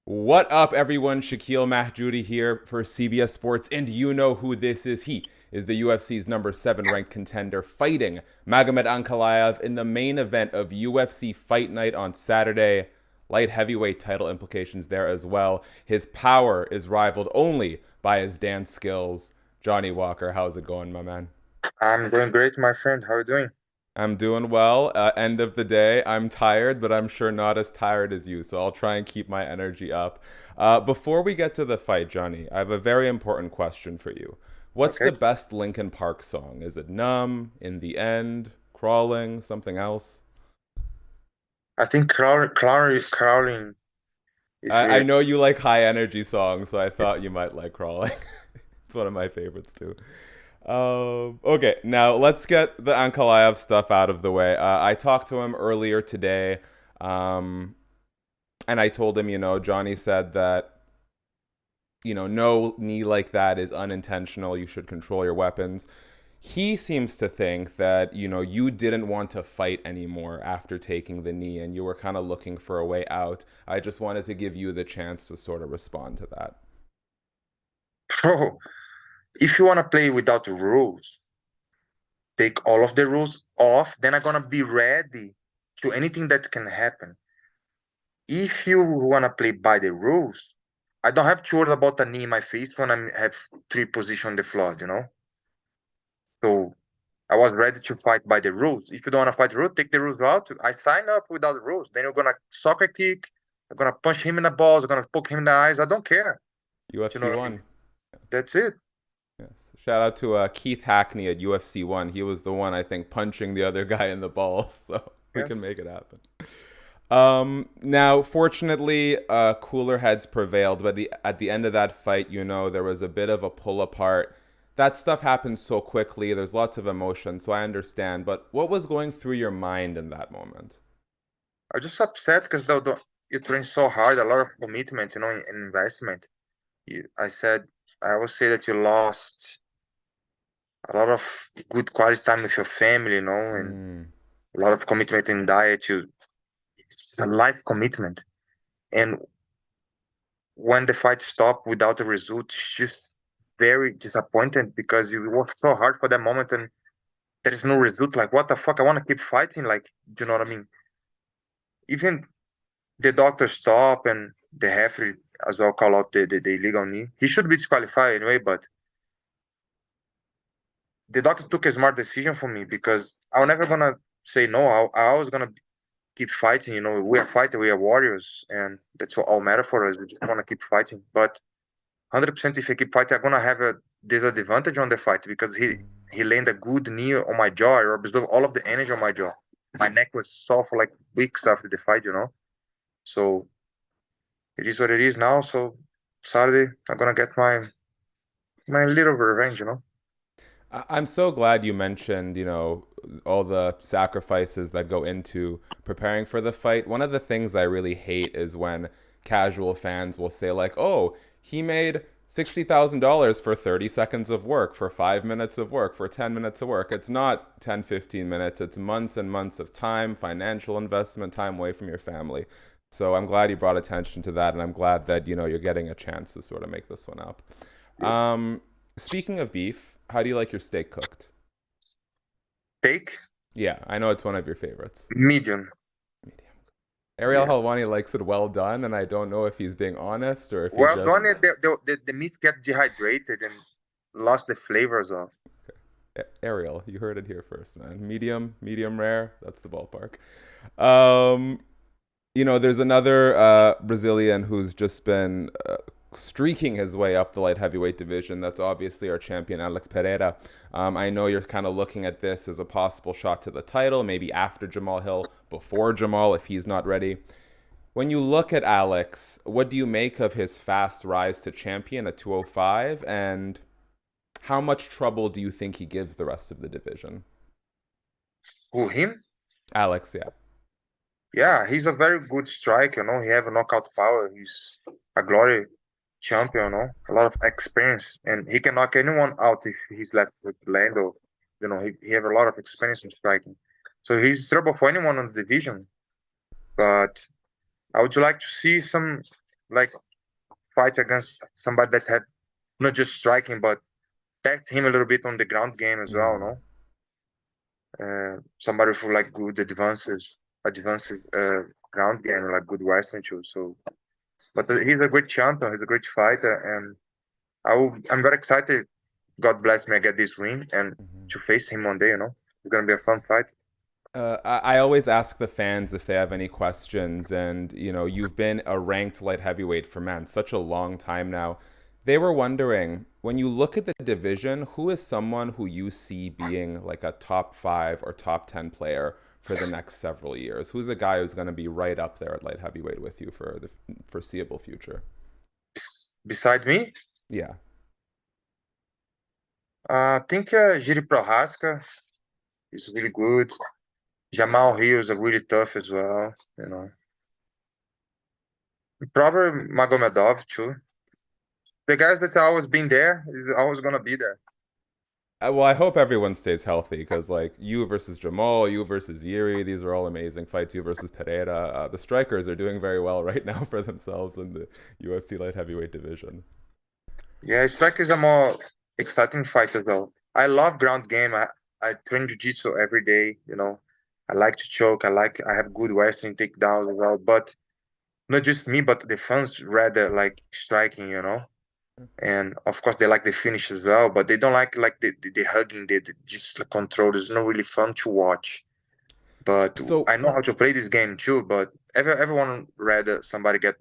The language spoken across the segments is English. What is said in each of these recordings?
What up, everyone? Shakiel Mahjouri here for CBS Sports, and you know who this is. He is the UFC's number 7 ranked contender fighting Magomed Ankalaev in the main event of UFC Fight Night on Saturday. Light heavyweight title implications there as well. His power is rivaled only by his dance skills. Johnny Walker, how's it going, my man? I'm doing great, my friend. How are you doing? I'm doing well. End of the day. I'm tired, but I'm sure not as tired as you. So I'll try and keep my energy up. Before we get to the fight, Johnny, I have a very important question for you. What's Okay. the best Linkin Park song? Is it Numb, In the End, Crawling, something else? I think crawling is I really. know you like high energy songs, so I thought you might like Crawling. It's one of my favorites too. Okay, now let's get the Ankalaev stuff out of the way. I talked to him earlier today. Um, and I told him, Johnny said that, no knee like that is unintentional. You should control your weapons. He seems to think that, you didn't want to fight anymore after taking the knee and you were kind of looking for a way out. I just wanted to give you the chance to sort of respond to that. Bro, if you want to play without rules, take all of the rules off, then I'm gonna be ready to anything that can happen. If you want to play by the rules, I don't have to worry about the knee in my face when I have three position on the floor. So I was ready to fight by the rules. If you don't want to fight the rules, take the rules out. I sign up without the rules. Then you're gonna soccer kick. I'm gonna punch him in the balls. I'm gonna poke him in the eyes. I don't care. You know UFC what I mean? 1. That's it. Yes. Shout out to Keith Hackney at UFC 1. He was the one, I think, punching the other guy in the balls. So we can Yes. make it happen. Now, fortunately, cooler heads prevailed, but at the end of that fight, there was a bit of a pull apart. That stuff happens so quickly. There's lots of emotion, so I understand. But what was going through your mind in that moment? I'm just upset because you train so hard, a lot of commitment, and investment. I said, I would say that you lost a lot of good quality time with your family, and Mm, a lot of commitment in diet. It's a life commitment. And when the fight stopped without a result, it's just very disappointed because you worked so hard for that moment and there is no result. Like, what the fuck? I want to keep fighting. Like, do you know what I mean? Even the doctor stop and the referee as well call out the illegal knee. He should be disqualified anyway, but the doctor took a smart decision for me because I'm never gonna say no. I always gonna keep fighting. We are fighters, we are warriors, and that's what all matter for us. We just wanna keep fighting. But 100% if I keep fighting, I'm gonna have a disadvantage on the fight because he landed a good knee on my jaw. I absorbed all of the energy on my jaw. My neck was sore for like weeks after the fight. So it is what it is now. So Saturday, I'm gonna get my little revenge. I'm so glad you mentioned, all the sacrifices that go into preparing for the fight. One of the things I really hate is when casual fans will say, like, oh, he made $60,000 for 30 seconds of work, for 5 minutes of work, for 10 minutes of work. It's not 10, 15 minutes. It's months and months of time, financial investment, time away from your family. So I'm glad you brought attention to that. And I'm glad that, you're getting a chance to sort of make this one up. Yeah. Um, Speaking of beef, how do you like your steak cooked? Steak, Yeah, I know it's one of your favorites. medium. Medium. Ariel Yeah. Helwani likes it well done, and I don't know if he's being honest or if he Well just. done. The meat get dehydrated and lost the flavors of. Ariel, you heard it here first, man. Medium rare. That's the ballpark. Um, there's another Brazilian who's just been streaking his way up the light heavyweight division. That's obviously our champion, Alex Pereira. I know you're kind of looking at this as a possible shot to the title, maybe after Jamal Hill, before Jamal if he's not ready. When you look at Alex, what do you make of his fast rise to champion at 205? And how much trouble do you think he gives the rest of the division? Who, him? Alex, yeah. Yeah, he's a very good striker. He have a knockout power. He's a glory champion. A lot of experience, and he can knock anyone out if he's left with land or, he have a lot of experience in striking. So he's trouble for anyone on the division. But I would like to see some. like fight against somebody that had not just striking, but test him a little bit on the ground game as well, Mm-hmm. no? Somebody with like good advanced ground game, like good wrestling too. So, but he's a great champion. He's a great fighter, and I'm very excited. God bless me, I get this win and Mm-hmm. to face him one day. It's gonna be a fun fight. I always ask the fans if they have any questions, and you've been a ranked light heavyweight for men such a long time now. They were wondering, when you look at the division, who is someone who you see being like a top 5 or top 10 player for the next several years? Who's a guy who's going to be right up there at light heavyweight with you for the foreseeable future? Beside me, Yeah. I think Jiri Prohaska is really good. Jamal Hill is really tough as well. Probably Magomedov too. The guys that always been there is always gonna be there. Well, I hope everyone stays healthy because, like, you versus Jamal, you versus Yuri, these are all amazing fights. You versus Pereira. The strikers are doing very well right now for themselves in the UFC light heavyweight division. Yeah, strike is a more exciting fight as well. I love ground game. I train jiu-jitsu every day. I like to choke. I have good wrestling takedowns as well. But not just me, but the fans rather like striking. And of course they like the finish as well, but they don't like the hugging, the just the control. It's not really fun to watch. But So, I know how to play this game too. But everyone rather somebody get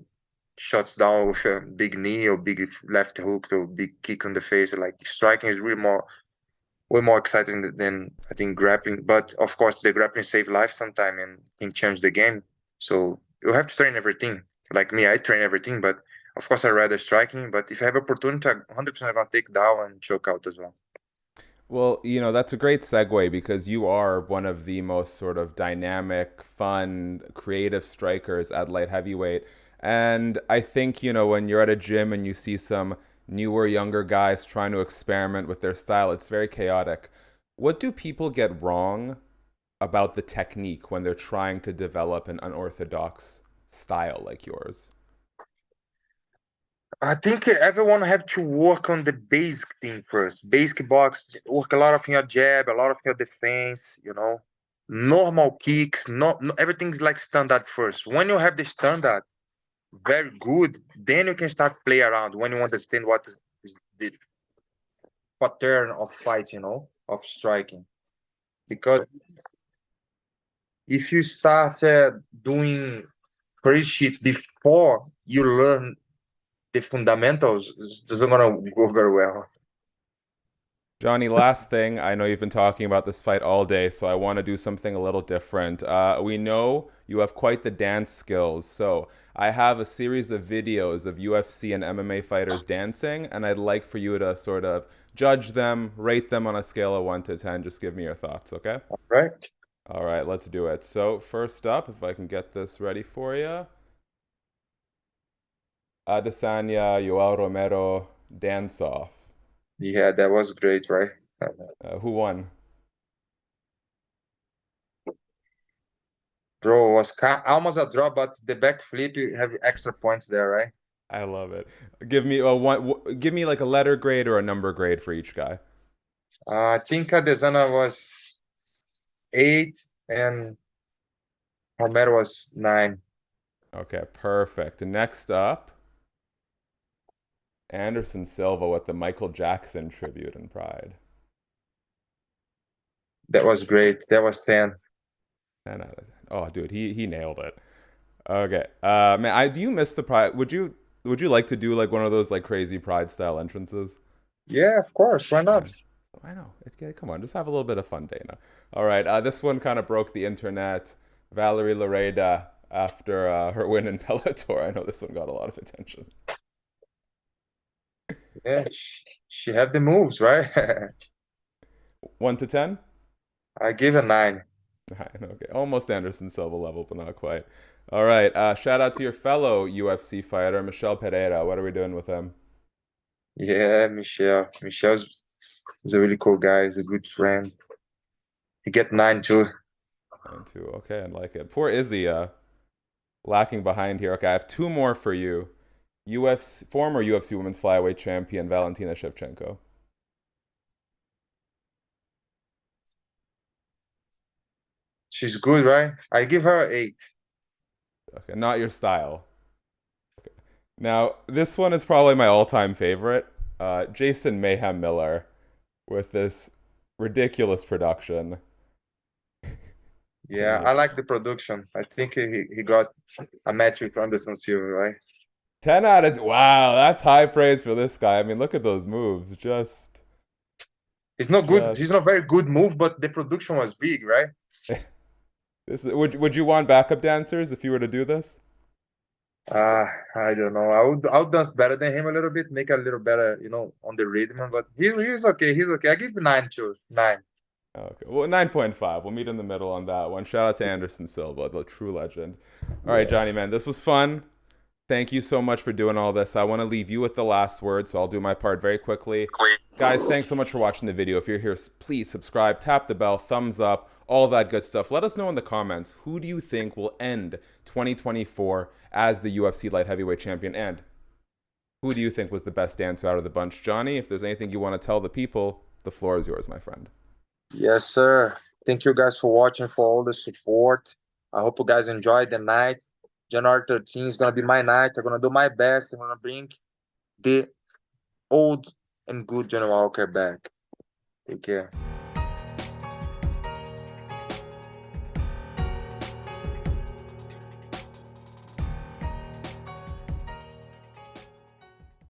shots down with a big knee or big left hook or big kick on the face. Like striking is really way more exciting than I think grappling. But of course, the grappling save life sometime and can change the game. So you have to train everything. Like me, I train everything, but of course I rather striking. But if I have opportunity, I 100% I'm gonna take down and choke out as well. well, that's a great segue because you are one of the most sort of dynamic, fun, creative strikers at light heavyweight. And I think, when you're at a gym and you see some newer, younger guys trying to experiment with their style, it's very chaotic. What do people get wrong about the technique when they're trying to develop an unorthodox style like yours? I think everyone have to work on the basic thing first. Basic box, work a lot of your jab, a lot of your defense. Normal kicks, not everything's like standard first. When you have the standard very good, then you can start play around when you understand what is the pattern of fight, of striking. Because if you start doing crazy shit before you learn the fundamentals, it's not gonna go very well. Johnny, last thing, I know you've been talking about this fight all day, so I want to do something a little different. We know you have quite the dance skills, so I have a series of videos of UFC and MMA fighters dancing, and I'd like for you to sort of judge them, rate them on a scale of 1 to 10. Just give me your thoughts, okay? Right? All right, let's do it. So, first up, if I can get this ready for you, Adesanya Yoel Romero dance off. Yeah, that was great, right? Who won? Bro, was almost a draw, but the backflip, you have extra points there, right? I love it. Give me a one. Give me like a letter grade or a number grade for each guy. I think Adesanya was 8 and Romero was 9. Okay, perfect. Next up, Anderson Silva with the Michael Jackson tribute in Pride. That was great. That was 10. 10 out of 10. Oh, dude, he nailed it. Okay, man, I do you miss the Pride? Would you like to do like one of those like crazy Pride style entrances? Yeah, of course. Why Yeah, not? I know. Come on, just have a little bit of fun, Dana. All right, this one kind of broke the internet. Valerie Lareda after her win in Bellator. I know this one got a lot of attention. Yeah, she had the moves, right? 1 to 10. I give a 9. Okay, almost Anderson Silva level, but not quite. All right, shout out to your fellow UFC fighter, Michel Pereira. What are we doing with him? Yeah, Michelle. Michelle's a really cool guy. He's a good friend. He get 9 too. 9-2. Okay, I like it. Poor Izzy, lacking behind here. Okay, I have two more for you. UFC former UFC Women's Flyweight Champion Valentina Shevchenko. She's good, right? I give her 8. Okay, not your style. Now, this one is probably my all-time favorite. Jason Mayhem Miller with this ridiculous production. Yeah, I like the production. I think he got a match with Anderson Silva, right? 10 out of wow, that's high praise for this guy. I mean, look at those moves. It's not good. Just He's not very good move, but the production was big, right? this would you want backup dancers if you were to do this? I don't know. I would dance better than him a little bit, make a little better, on the rhythm. But he's okay. He's okay. I give him 9 too. 9. Okay. Well, 9.5. We'll meet in the middle on that one. Shout out to Anderson Silva, the true legend. All right, Yeah. Johnny, man, this was fun. Thank you so much for doing all this. I want to leave you with the last word, so I'll do my part very quickly. Guys, thanks so much for watching the video. If you're here, please subscribe, tap the bell, thumbs up, all that good stuff. Let us know in the comments, who do you think will end 2024 as the UFC light heavyweight champion? And who do you think was the best dancer out of the bunch? Johnny, if there's anything you want to tell the people, the floor is yours, my friend. Yes, sir. Thank you guys for watching, for all the support. I hope you guys enjoyed the night. January 13th is gonna be my night. I'm gonna do my best. I'm gonna bring the old and good Johnny Walker back. Take care.